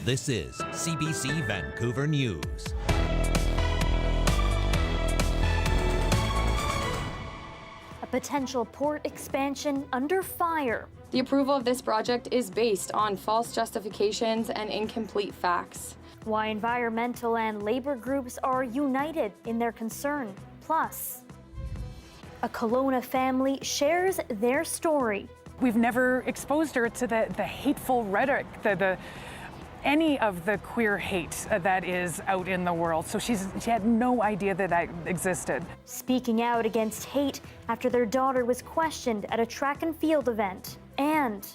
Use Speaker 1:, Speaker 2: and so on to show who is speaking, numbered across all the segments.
Speaker 1: This is CBC Vancouver News.
Speaker 2: A potential port expansion under fire.
Speaker 3: The approval of this project is based on false justifications and incomplete facts.
Speaker 2: Why environmental and labor groups are united in their concern. Plus, a Kelowna family shares their story.
Speaker 4: We've never exposed her to the hateful rhetoric, any of the queer hate that is out in the world. So she had no idea that existed.
Speaker 2: Speaking out against hate after their daughter was questioned at a track and field event. And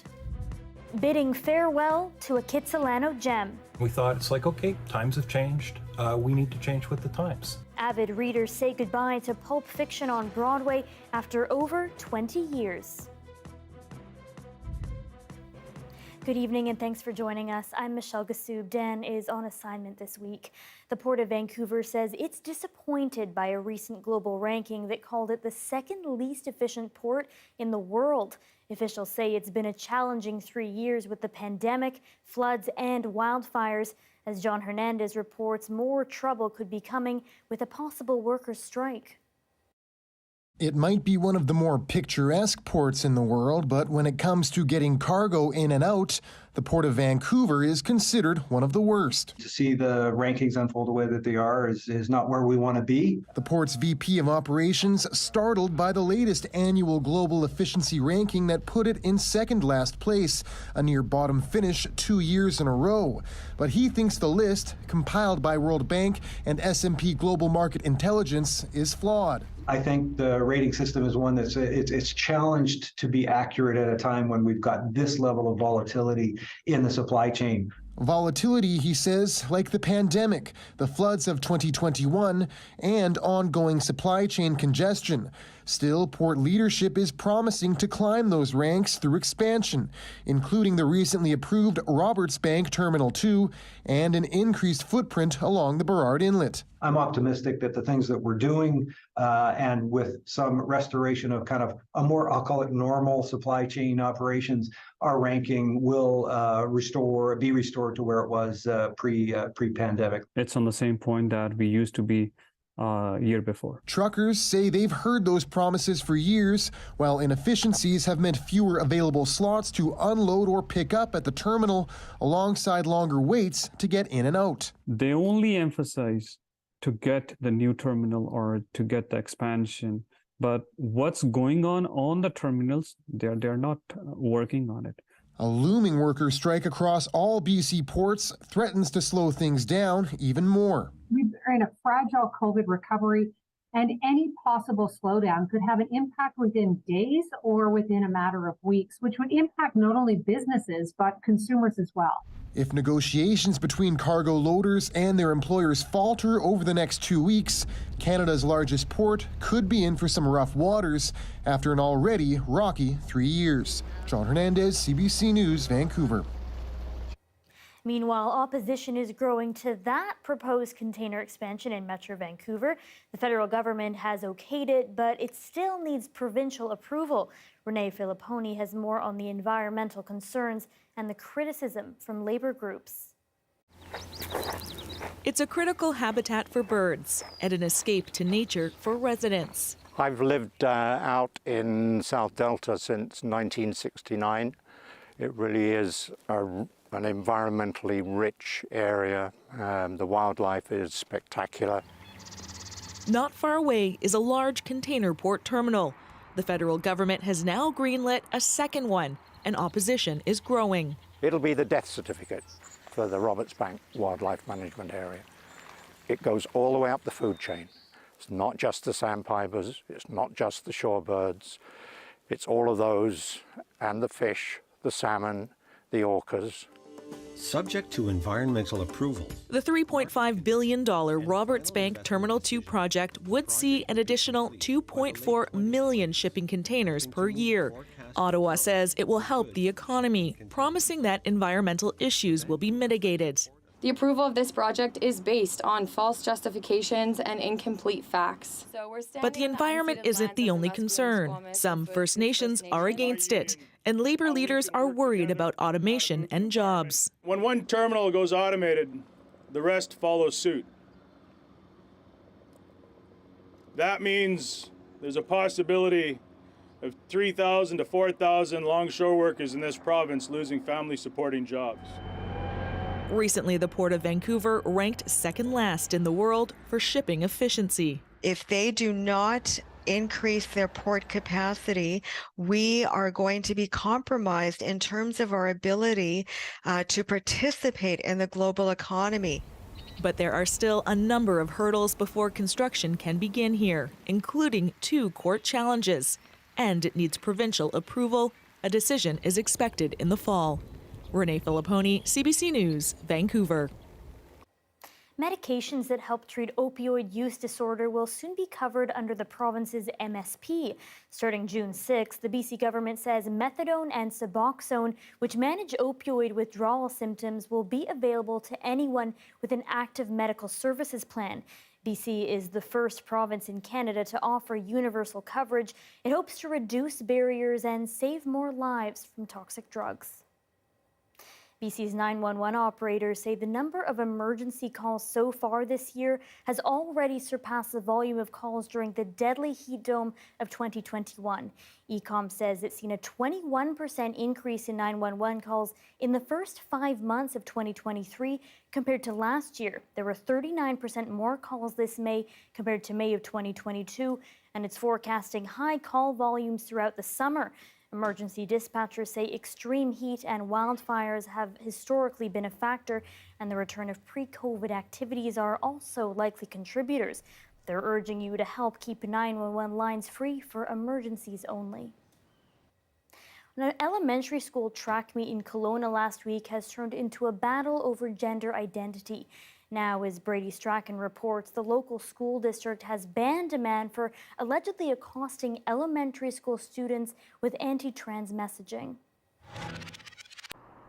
Speaker 2: bidding farewell to a Kitsilano gem.
Speaker 5: We thought, it's like, okay, times have changed. We need to change with the times.
Speaker 2: Avid readers say goodbye to pulp fiction on Broadway after over 20 years. Good evening and thanks for joining us. I'm Michelle Ghoussoub. Dan is on assignment this week. The Port of Vancouver says it's disappointed by a recent global ranking that called it the second least efficient port in the world. Officials say it's been a challenging 3 years with the pandemic, floods, and wildfires. As John Hernandez reports, more trouble could be coming with a possible workers' strike.
Speaker 6: It might be one of the more picturesque ports in the world, but when it comes to getting cargo in and out, the Port of Vancouver is considered one of the worst.
Speaker 7: To see the rankings unfold the way that they are is not where we want to be.
Speaker 6: The port's VP of Operations startled by the latest annual global efficiency ranking that put it in second last place, a near bottom finish 2 years in a row. But he thinks the list, compiled by World Bank and S&P Global Market Intelligence, is flawed.
Speaker 7: I think the rating system is one that's it's challenged to be accurate at a time when we've got this level of volatility in the supply chain.
Speaker 6: Volatility, he says, like the pandemic, the floods of 2021, and ongoing supply chain congestion. Still, port leadership is promising to climb those ranks through expansion, including the recently approved Roberts Bank Terminal 2 and an increased footprint along the Burrard Inlet.
Speaker 7: I'm optimistic that the things that we're doing and with some restoration of kind of a more, I'll call it normal supply chain operations, our ranking will be restored to where it was pre-pandemic.
Speaker 8: It's on the same point that we used to be year before.
Speaker 6: Truckers say they've heard those promises for years, while inefficiencies have meant fewer available slots to unload or pick up at the terminal, alongside longer waits to get in and out.
Speaker 8: They only emphasize to get the new terminal or to get the expansion, but what's going on the terminals, they're not working on it.
Speaker 6: A looming worker strike across all BC ports threatens to slow things down even more.
Speaker 9: We're in a fragile COVID recovery, and any possible slowdown could have an impact within days or within a matter of weeks, which would impact not only businesses, but consumers as well.
Speaker 6: If negotiations between cargo loaders and their employers falter over the next 2 weeks, Canada's largest port could be in for some rough waters after an already rocky 3 years. John Hernandez, CBC News, Vancouver.
Speaker 2: Meanwhile, opposition is growing to that proposed container expansion in Metro Vancouver. The federal government has okayed it, but it still needs provincial approval. Renee Filipponi has more on the environmental concerns and the criticism from labor groups.
Speaker 10: It's a critical habitat for birds and an escape to nature for residents.
Speaker 11: I've lived out in South Delta since 1969. It really is an environmentally rich area. The wildlife is spectacular.
Speaker 10: Not far away is a large container port terminal. The federal government has now greenlit a second one, and opposition is growing.
Speaker 11: It'll be the death certificate for the Roberts Bank Wildlife Management Area. It goes all the way up the food chain. It's not just the sandpipers, it's not just the shorebirds, it's all of those and the fish, the salmon, the orcas.
Speaker 1: Subject to environmental approval.
Speaker 10: The $3.5 billion Roberts Bank Terminal 2 project would see an additional 2.4 million shipping containers per year. Ottawa says it will help the economy, promising that environmental issues will be mitigated.
Speaker 3: The approval of this project is based on false justifications and incomplete facts.
Speaker 10: But the environment isn't the only concern. Some First Nations are against it, and labor leaders are worried about automation and jobs.
Speaker 12: When one terminal goes automated, the rest follow suit. That means there's a possibility of 3,000 to 4,000 longshore workers in this province losing family-supporting jobs.
Speaker 10: Recently, the Port of Vancouver ranked second last in the world for shipping efficiency.
Speaker 13: If they do not increase their port capacity, we are going to be compromised in terms of our ability to participate in the global economy.
Speaker 10: But there are still a number of hurdles before construction can begin here, including 2 court challenges. And it needs provincial approval. A decision is expected in the fall. Renee Filipponi, CBC News, Vancouver.
Speaker 2: Medications that help treat opioid use disorder will soon be covered under the province's MSP. Starting June 6, the BC government says methadone and Suboxone, which manage opioid withdrawal symptoms, will be available to anyone with an active medical services plan. BC is the first province in Canada to offer universal coverage. It hopes to reduce barriers and save more lives from toxic drugs. BC's 911 operators say the number of emergency calls so far this year has already surpassed the volume of calls during the deadly heat dome of 2021. ECOM says it's seen a 21% increase in 911 calls in the first 5 months of 2023 compared to last year. There were 39% more calls this May compared to May of 2022, and it's forecasting high call volumes throughout the summer. Emergency dispatchers say extreme heat and wildfires have historically been a factor, and the return of pre-COVID activities are also likely contributors. They're urging you to help keep 911 lines free for emergencies only. An elementary school track meet in Kelowna last week has turned into a battle over gender identity. Now, as Brady Strachan reports, the local school district has banned a man for allegedly accosting elementary school students with anti-trans messaging.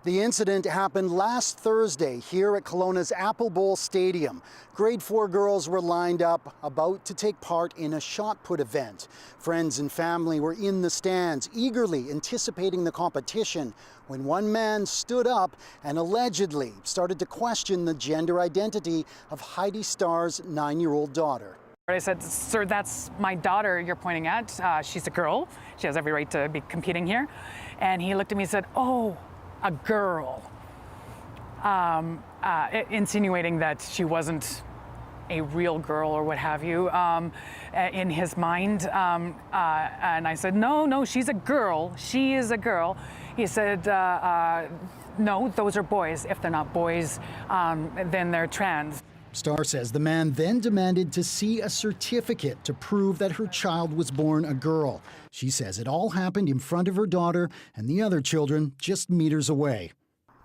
Speaker 14: The incident happened last Thursday here at Kelowna's Apple Bowl Stadium. Grade 4 girls were lined up about to take part in a shot put event. Friends and family were in the stands, eagerly anticipating the competition, when one man stood up and allegedly started to question the gender identity of Heidi Starr's 9-year-old daughter.
Speaker 4: I said, "Sir, that's my daughter you're pointing at. She's a girl. She has every right to be competing here." And he looked at me and said, "Oh, a girl," insinuating that she wasn't a real girl or what have you in his mind. And I said, no, she's a girl. She is a girl. He said, no, those are boys. If they're not boys, then they're trans.
Speaker 14: Starr says the man then demanded to see a certificate to prove that her child was born a girl. She says it all happened in front of her daughter and the other children just meters away.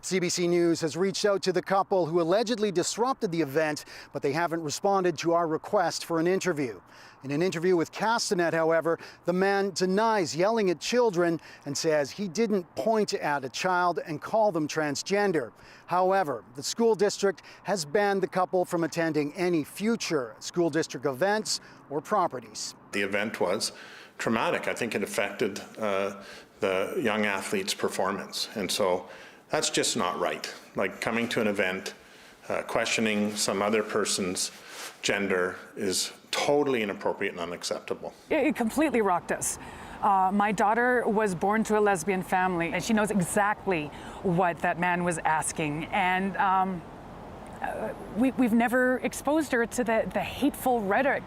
Speaker 14: CBC News has reached out to the couple who allegedly disrupted the event, but they haven't responded to our request for an interview. In an interview with Castanet, however, the man denies yelling at children and says he didn't point at a child and call them transgender. However, the school district has banned the couple from attending any future school district events or properties.
Speaker 15: The event was traumatic. I think it affected the young athlete's performance. And so that's just not right. Like coming to an event, questioning some other person's gender is totally inappropriate and unacceptable.
Speaker 4: It completely rocked us. My daughter was born to a lesbian family, and she knows exactly what that man was asking. And we've never exposed her to the hateful rhetoric,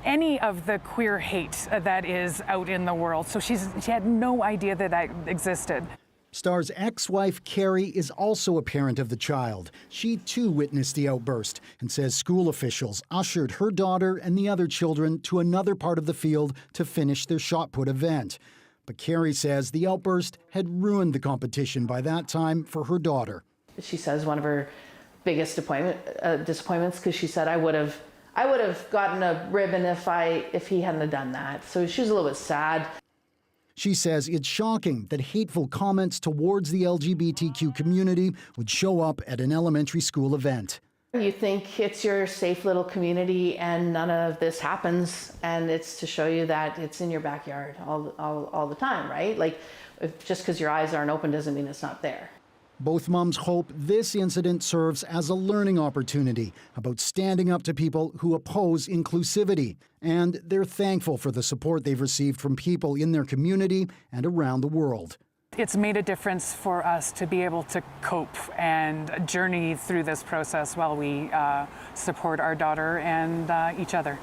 Speaker 4: any of the queer hate that is out in the world. So she had no idea that existed.
Speaker 14: Starr's ex-wife, Carrie, is also a parent of the child. She, too, witnessed the outburst and says school officials ushered her daughter and the other children to another part of the field to finish their shot put event. But Carrie says the outburst had ruined the competition by that time for her daughter.
Speaker 16: She says one of her biggest disappointments, because she said, I would have gotten a ribbon if he hadn't have done that. So she was a little bit sad.
Speaker 14: She says it's shocking that hateful comments towards the LGBTQ community would show up at an elementary school event.
Speaker 16: You think it's your safe little community and none of this happens, and it's to show you that it's in your backyard all the time, right? Like Just because your eyes aren't open doesn't mean it's not there.
Speaker 14: Both moms hope this incident serves as a learning opportunity about standing up to people who oppose inclusivity. And they're thankful for the support they've received from people in their community and around the world.
Speaker 4: It's made a difference for us to be able to cope and journey through this process while we support our daughter and each other.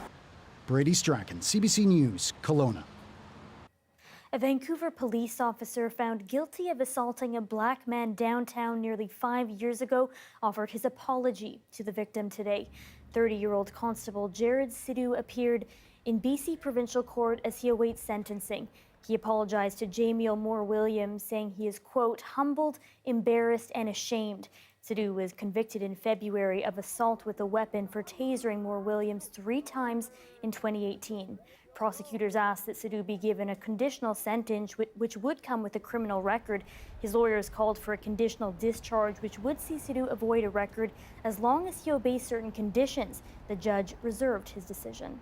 Speaker 14: Brady Strachan, CBC News, Kelowna.
Speaker 2: A Vancouver police officer found guilty of assaulting a black man downtown nearly 5 years ago offered his apology to the victim today. 30-year-old Constable Jared Sidhu appeared in BC Provincial Court as he awaits sentencing. He apologized to Jamiel Moore-Williams, saying he is, quote, humbled, embarrassed, and ashamed. Sidhu was convicted in February of assault with a weapon for tasering Moore-Williams 3 times in 2018. Prosecutors asked that Sidhu be given a conditional sentence, which would come with a criminal record. His lawyers called for a conditional discharge, which would see Sidhu avoid a record as long as he obeys certain conditions. The judge reserved his decision.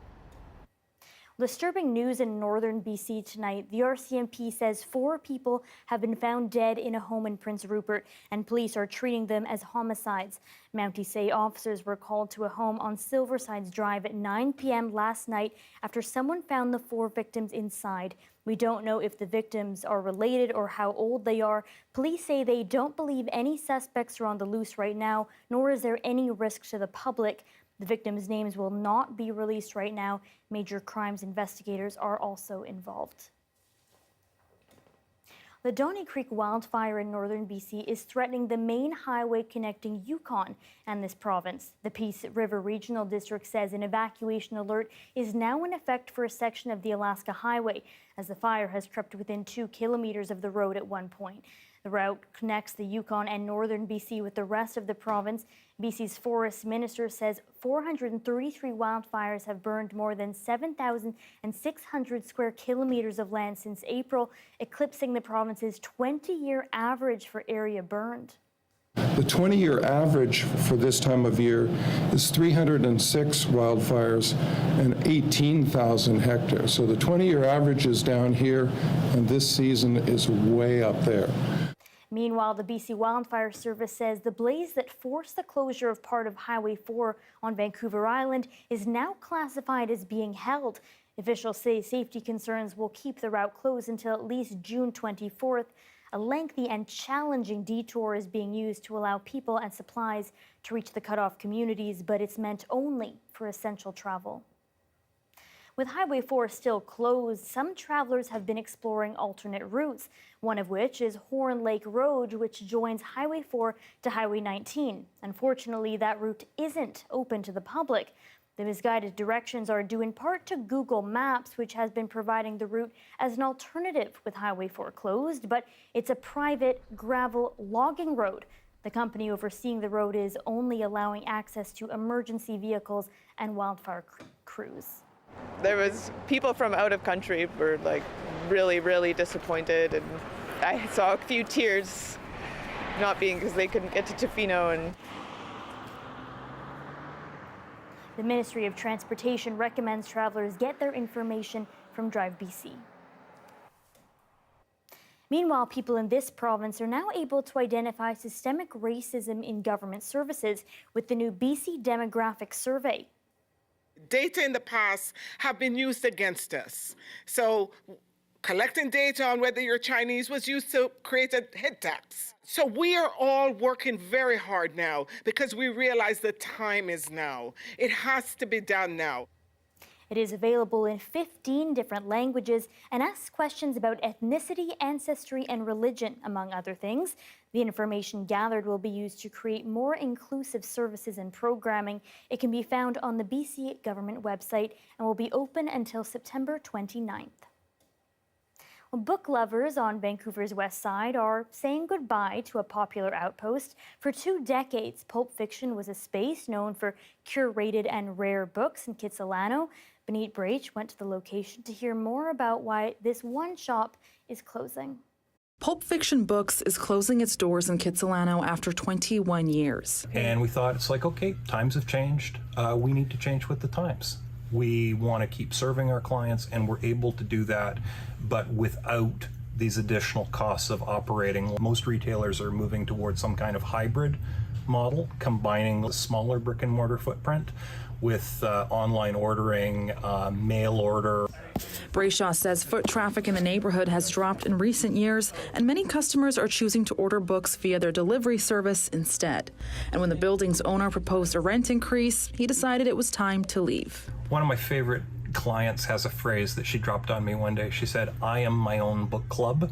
Speaker 2: Disturbing news in northern BC tonight. The RCMP says 4 people have been found dead in a home in Prince Rupert, and police are treating them as homicides. Mounties say officers were called to a home on Silversides Drive at 9 p.m. last night after someone found the 4 victims inside. We don't know if the victims are related or how old they are. Police say they don't believe any suspects are on the loose right now, nor is there any risk to the public. The victims' names will not be released right now. Major crimes investigators are also involved. The Donny Creek wildfire in northern BC is threatening the main highway connecting Yukon and this province. The Peace River Regional District says an evacuation alert is now in effect for a section of the Alaska Highway, as the fire has crept within 2 kilometers of the road at one point. The route connects the Yukon and northern BC with the rest of the province. BC's forest minister says 433 wildfires have burned more than 7,600 square kilometers of land since April, eclipsing the province's 20-year average for area burned.
Speaker 17: The 20-year average for this time of year is 306 wildfires and 18,000 hectares. So the 20-year average is down here, and this season is way up there.
Speaker 2: Meanwhile, the BC Wildfire Service says the blaze that forced the closure of part of Highway 4 on Vancouver Island is now classified as being held. Officials say safety concerns will keep the route closed until at least June 24th. A lengthy and challenging detour is being used to allow people and supplies to reach the cutoff communities, but it's meant only for essential travel. With Highway 4 still closed, some travelers have been exploring alternate routes, one of which is Horn Lake Road, which joins Highway 4 to Highway 19. Unfortunately, that route isn't open to the public. The misguided directions are due in part to Google Maps, which has been providing the route as an alternative with Highway 4 closed, but it's a private gravel logging road. The company overseeing the road is only allowing access to emergency vehicles and wildfire crews.
Speaker 18: There was people from out of country were like really disappointed, and I saw a few tears not being because they couldn't get to Tofino. And
Speaker 2: the Ministry of Transportation recommends travelers get their information from Drive BC. Meanwhile, people in this province are now able to identify systemic racism in government services with the new BC Demographic Survey.
Speaker 19: Data in the past have been used against us. So collecting data on whether you're Chinese was used to create a hit tax. So we are all working very hard now because we realize the time is now. It has to be done now.
Speaker 2: It is available in 15 different languages and asks questions about ethnicity, ancestry, and religion, among other things. The information gathered will be used to create more inclusive services and programming. It can be found on the BC government website and will be open until September 29th. Well, book lovers on Vancouver's west side are saying goodbye to a popular outpost. For 2 decades, Pulp Fiction was a space known for curated and rare books in Kitsilano. Benit Brach went to the location to hear more about why this one shop is closing.
Speaker 20: Pulp Fiction Books is closing its doors in Kitsilano after 21 years.
Speaker 5: And we thought, it's like, okay, times have changed. We need to change with the times. We want to keep serving our clients, and we're able to do that, but without these additional costs of operating. Most retailers are moving towards some kind of hybrid model, combining the smaller brick and mortar footprint with online ordering, mail order.
Speaker 20: Brayshaw says foot traffic in the neighborhood has dropped in recent years, and many customers are choosing to order books via their delivery service instead. And when the building's owner proposed a rent increase, he decided it was time to leave.
Speaker 5: One of my favorite clients has a phrase that she dropped on me one day. She said, "I am my own book club."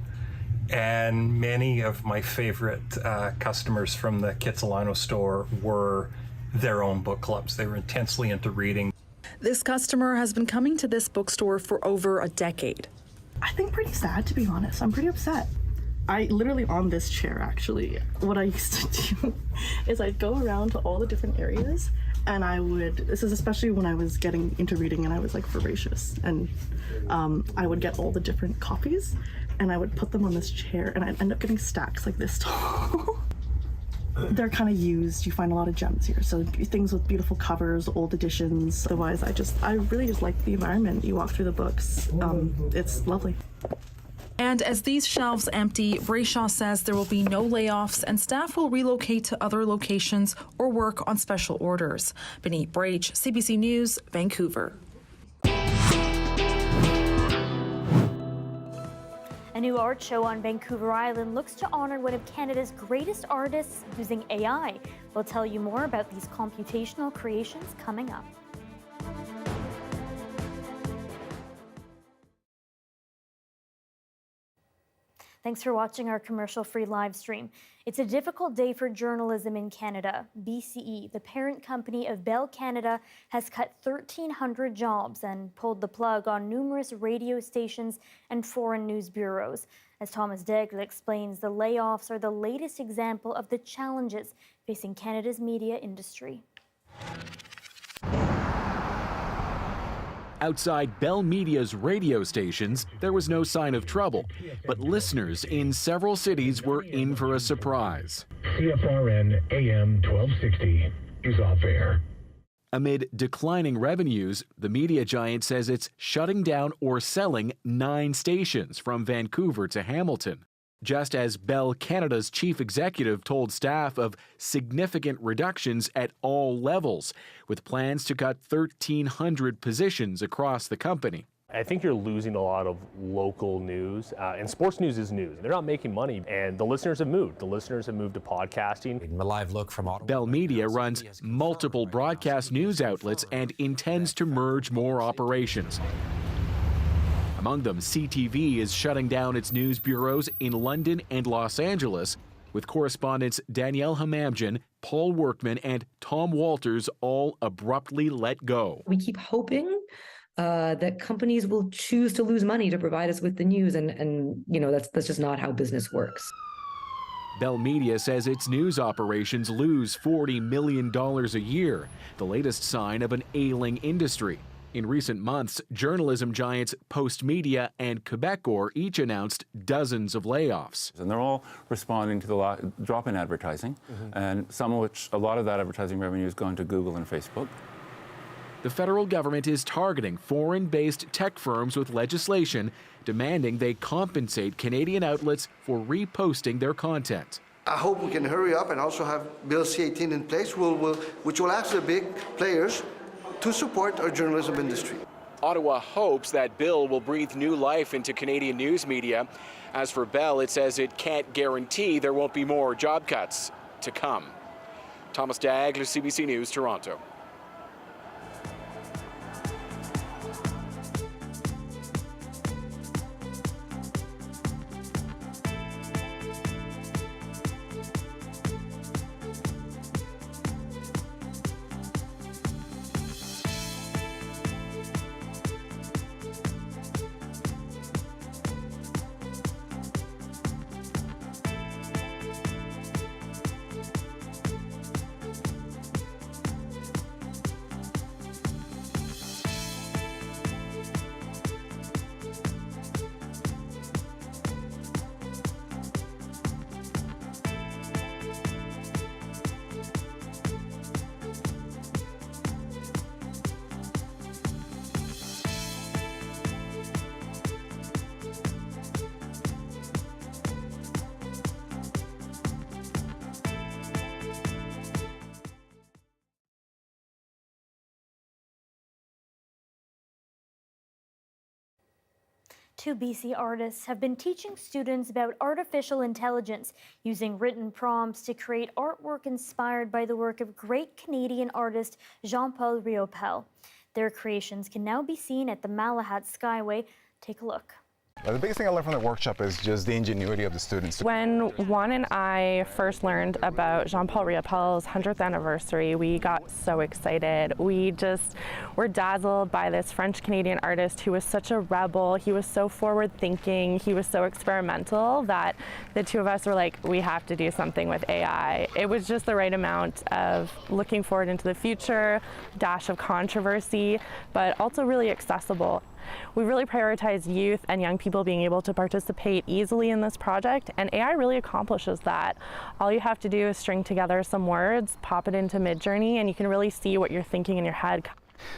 Speaker 5: And many of my favorite customers from the Kitsilano store were their own book clubs. They were intensely into reading.
Speaker 20: This customer has been coming to this bookstore for over a decade.
Speaker 21: I think pretty sad, to be honest. I'm pretty upset. I literally, on this chair actually, what I used to do is I'd go around to all the different areas and this is especially when I was getting into reading and I was like voracious, and I would get all the different copies and I would put them on this chair and I'd end up getting stacks like this tall. They're kind of used. You find a lot of gems here. So things with beautiful covers, old editions. Otherwise, I really just like the environment. You walk through the books. It's lovely.
Speaker 20: And as these shelves empty, Brayshaw says there will be no layoffs and staff will relocate to other locations or work on special orders. Benit Brach, CBC News, Vancouver.
Speaker 2: A new art show on Vancouver Island looks to honor one of Canada's greatest artists using AI. We'll tell you more about these computational creations coming up. Thanks for watching our commercial-free live stream. It's a difficult day for journalism in Canada. BCE, the parent company of Bell Canada, has cut 1,300 jobs and pulled the plug on numerous radio stations and foreign news bureaus. As Thomas Daigle explains, the layoffs are the latest example of the challenges facing Canada's media industry.
Speaker 22: Outside Bell Media's radio stations, there was no sign of trouble, but listeners in several cities were in for a surprise.
Speaker 23: CFRN AM 1260 is off air.
Speaker 22: Amid declining revenues, the media giant says it's shutting down or selling 9 stations from Vancouver to Hamilton. Just as Bell Canada's chief executive told staff of significant reductions at all levels, with plans to cut 1,300 positions across the company.
Speaker 24: I think you're losing a lot of local news, and sports news is news. They're not making money, and the listeners have moved. The listeners have moved to podcasting.
Speaker 22: A live look from Ottawa. Bell Media runs multiple broadcast news outlets and intends to merge more operations. Among them, CTV is shutting down its news bureaus in London and Los Angeles, with correspondents Danielle Hamamdjian, Paul Workman, and Tom Walters all abruptly let go.
Speaker 25: We keep hoping that companies will choose to lose money to provide us with the news, and you know, that's just not how business works.
Speaker 22: Bell Media says its news operations lose $40 million a year, the latest sign of an ailing industry. In recent months, journalism giants Postmedia and Quebecor each announced dozens of layoffs.
Speaker 26: And they're all responding to the drop in advertising, and a lot of that advertising revenue has gone to Google and Facebook.
Speaker 22: The federal government is targeting foreign-based tech firms with legislation demanding they compensate Canadian outlets for reposting their content.
Speaker 27: I hope we can hurry up and also have Bill C-18 in place, which will ask the big players to support our journalism industry.
Speaker 22: Ottawa hopes that bill will breathe new life into Canadian news media. As for Bell, it says it can't guarantee there won't be more job cuts to come. Thomas Daigle, CBC News, Toronto.
Speaker 2: Two BC artists have been teaching students about artificial intelligence using written prompts to create artwork inspired by the work of great Canadian artist Jean-Paul Riopel. Their creations can now be seen at the Malahat Skyway. Take a look.
Speaker 1: The biggest thing I learned from the workshop is just the ingenuity of the students.
Speaker 3: When Juan and I first learned about Jean-Paul Riopel's 100th anniversary, we got so excited. We just were dazzled by this French-Canadian artist who was such a rebel. He was so forward-thinking. He was so experimental that the two of us were like, we have to do something with AI. It was just the right amount of looking forward into the future, dash of controversy, but also really accessible. We really prioritize youth and young people being able to participate easily in this project, and AI really accomplishes that. All you have to do is string together some words, pop it into Midjourney, and you can really see what you're thinking in your head.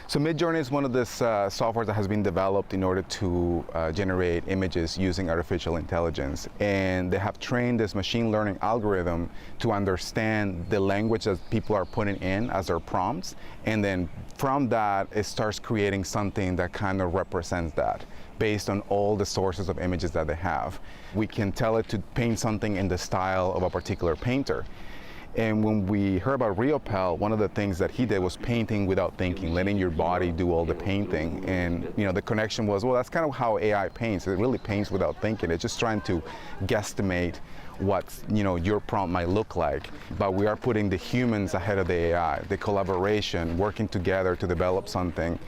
Speaker 1: So Midjourney is one of the software that has been developed in order to generate images using artificial intelligence. And they have trained this machine learning algorithm to understand the language that people are putting in as their prompts. And then from that, it starts creating something that kind of represents that based on all the sources of images that they have. We can tell it to paint something in the style of a particular painter. And when we heard about Riopel, one of the things that he did was painting without thinking, letting your body do all the painting. And the connection was, well, that's kind of how AI paints. It really paints without thinking. It's just trying to guesstimate what your prompt might look like. But we are putting the humans ahead of the AI. The collaboration, working together to develop something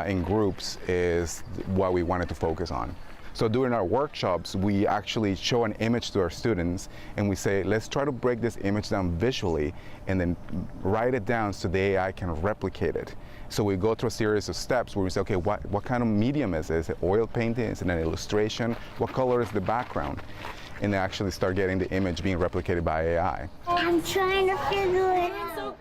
Speaker 1: in groups is what we wanted to focus on. So during our workshops, we actually show an image to our students and we say, let's try to break this image down visually and then write it down so the AI can replicate it. So we go through a series of steps where we say, okay, what kind of medium is it? Is it oil painting? Is it an illustration? What color is the background? And they actually start getting the image being replicated by AI.
Speaker 6: I'm trying to figure it out.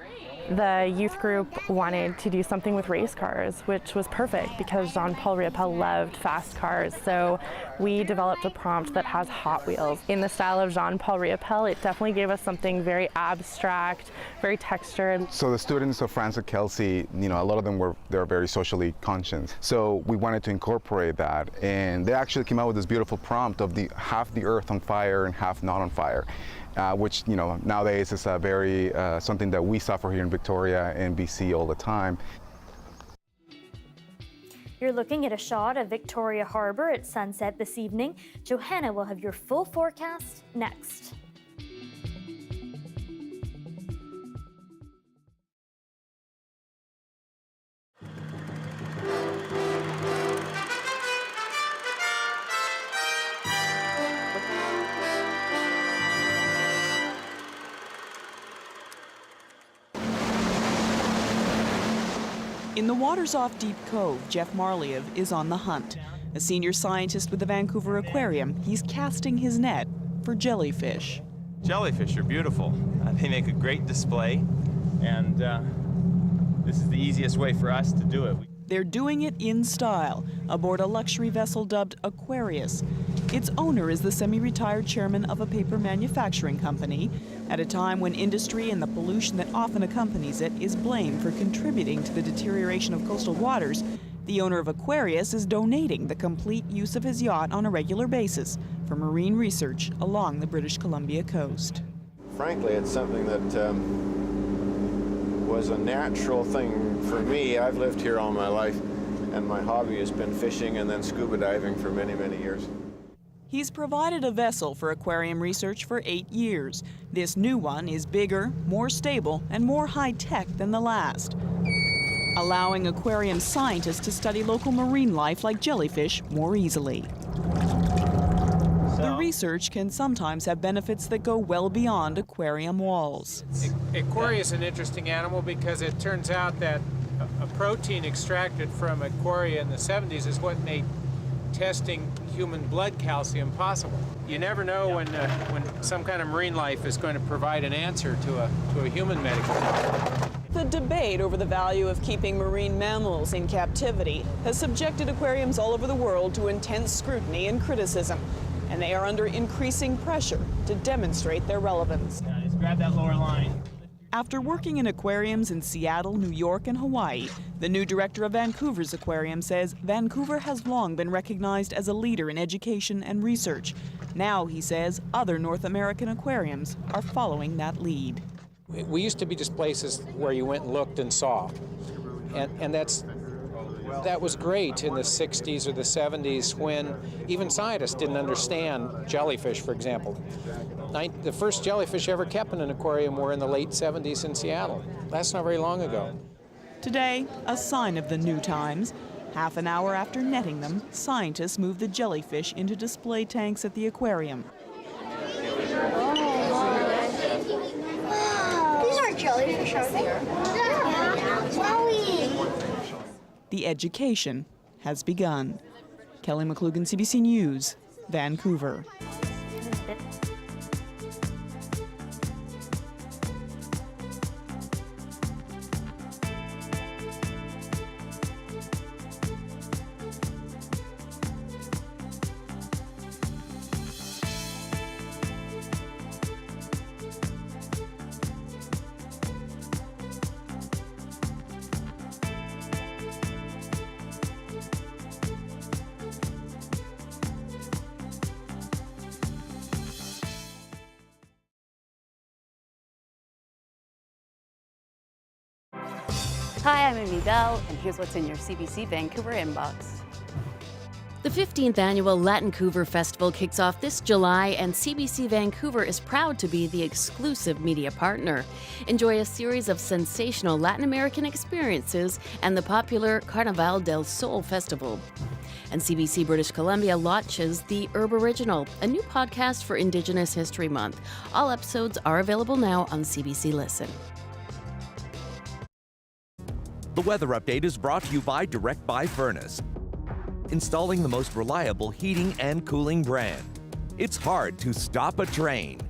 Speaker 3: The youth group wanted to do something with race cars, which was perfect because Jean-Paul Riopel loved fast cars. So we developed a prompt that has Hot Wheels. In the style of Jean-Paul Riopel, it definitely gave us something very abstract, very textured.
Speaker 1: So the students of France and Kelsey, a lot of them they're very socially conscious. So we wanted to incorporate that, and they actually came out with this beautiful prompt of half the earth on fire and half not on fire. Which nowadays is a very something that we suffer here in Victoria and BC all the time.
Speaker 2: You're looking at a shot of Victoria Harbour at sunset this evening. Johanna will have your full forecast next.
Speaker 7: In the waters off Deep Cove, Jeff Marliev is on the hunt. A senior scientist with the Vancouver Aquarium, he's casting his net for jellyfish.
Speaker 8: Jellyfish are beautiful. They make a great display, and this is the easiest way for us to do it.
Speaker 7: They're doing it in style, aboard a luxury vessel dubbed Aquarius. Its owner is the semi-retired chairman of a paper manufacturing company, at a time when industry and the pollution that often accompanies it is blamed for contributing to the deterioration of coastal waters. The owner of Aquarius is donating the complete use of his yacht on a regular basis for marine research along the British Columbia coast.
Speaker 9: Frankly, it's something that was a natural thing for me. I've lived here all my life, and my hobby has been fishing and then scuba diving for many, many years.
Speaker 7: He's provided a vessel for Aquarium Research for 8 years. This new one is bigger, more stable, and more high-tech than the last, allowing aquarium scientists to study local marine life like jellyfish more easily. The research can sometimes have benefits that go well beyond aquarium walls.
Speaker 11: Aquarius is an interesting animal because it turns out that a protein extracted from aquaria in the 70s is what made testing human blood calcium possible. You never know when some kind of marine life is going to provide an answer to a human medical problem.
Speaker 7: The debate over the value of keeping marine mammals in captivity has subjected aquariums all over the world to intense scrutiny and criticism, and they are under increasing pressure to demonstrate their relevance.
Speaker 8: Just grab that lower line.
Speaker 7: After working in aquariums in Seattle, New York, and Hawaii, the new director of Vancouver's aquarium says Vancouver has long been recognized as a leader in education and research. Now, he says, other North American aquariums are following that lead.
Speaker 11: We used to be just places where you went and looked and saw. And that was great in the 60s or the 70s when even scientists didn't understand jellyfish, for example. The first jellyfish ever kept in an aquarium were in the late 70s in Seattle. That's not very long ago.
Speaker 7: Today, a sign of the new times. Half an hour after netting them, scientists move the jellyfish into display tanks at the aquarium.
Speaker 6: These are jellyfish out there. Yeah. Chloe.
Speaker 7: The education has begun. Kelly McClugan, CBC News, Vancouver.
Speaker 4: Hi, I'm Amy Bell, and here's what's in your CBC Vancouver inbox.
Speaker 10: The 15th annual Latincouver Festival kicks off this July, and CBC Vancouver is proud to be the exclusive media partner. Enjoy a series of sensational Latin American experiences and the popular Carnaval del Sol Festival. And CBC British Columbia launches The Herb Original, a new podcast for Indigenous History Month. All episodes are available now on CBC Listen.
Speaker 12: The weather update is brought to you by Direct Buy Furnace, installing the most reliable heating and cooling brand. It's hard to stop a train.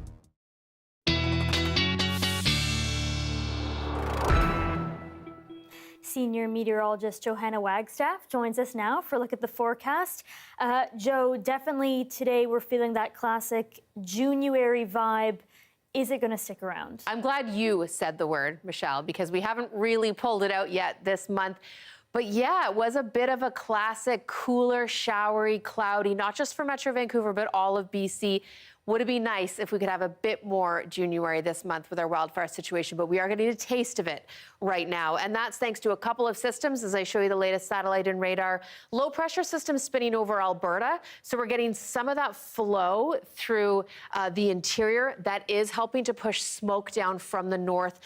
Speaker 2: Senior meteorologist Johanna Wagstaff joins us now for a look at the forecast. Joe, definitely today we're feeling that classic January vibe. Is it going to stick around?
Speaker 13: I'm glad you said the word, Michelle, because we haven't really pulled it out yet this month. But yeah, it was a bit of a classic cooler, showery, cloudy, not just for Metro Vancouver, but all of BC. Would it be nice if we could have a bit more January this month with our wildfire situation, but we are getting a taste of it right now. And that's thanks to a couple of systems, as I show you the latest satellite and radar. Low pressure system spinning over Alberta. So we're getting some of that flow through the interior that is helping to push smoke down from the north,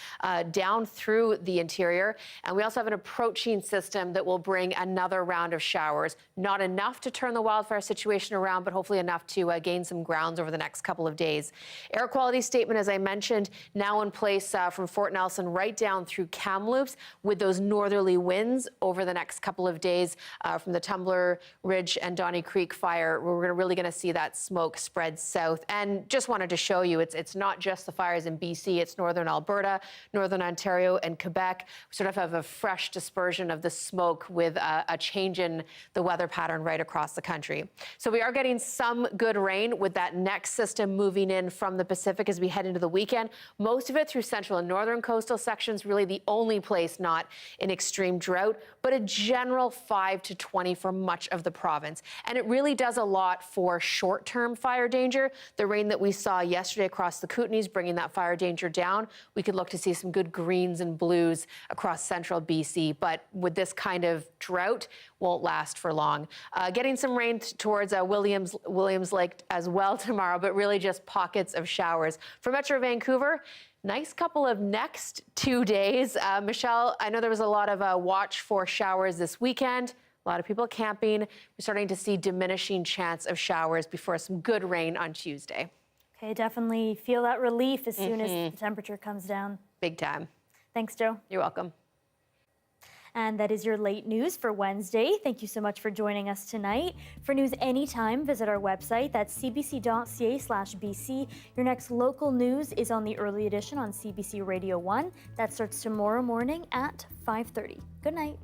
Speaker 13: down through the interior. And we also have an approaching system that will bring another round of showers. Not enough to turn the wildfire situation around, but hopefully enough to gain some grounds over the next couple of days. Air quality statement, as I mentioned, now in place from Fort Nelson right down through Kamloops with those northerly winds over the next couple of days from the Tumbler Ridge and Donnie Creek fire. We're really going to see that smoke spread south. And just wanted to show you, it's not just the fires in BC, it's northern Alberta, northern Ontario, and Quebec. We sort of have a fresh dispersion of the smoke with a change in the weather pattern right across the country. So we are getting some good rain with that next system moving in from the Pacific as we head into the weekend. Most of it through central and northern coastal sections, really the only place not in extreme drought, but a general 5 to 20 for much of the province. And it really does a lot for short-term fire danger. The rain that we saw yesterday across the Kootenays, bringing that fire danger down, we could look to see some good greens and blues across central BC. But with this kind of drought, won't last for long. Getting some rain towards Williams Lake as well tomorrow, but really just pockets of showers. For Metro Vancouver, nice couple of next 2 days. Michelle, I know there was a lot of watch for showers this weekend. A lot of people camping. We're starting to see diminishing chance of showers before some good rain on Tuesday.
Speaker 2: Okay, definitely feel that relief as soon as the temperature comes down.
Speaker 13: Big time.
Speaker 2: Thanks, Joe.
Speaker 13: You're welcome.
Speaker 2: And that is your late news for Wednesday. Thank you so much for joining us tonight. For news anytime, visit our website. That's cbc.ca/BC. Your next local news is on the early edition on CBC Radio 1. That starts tomorrow morning at 5:30. Good night.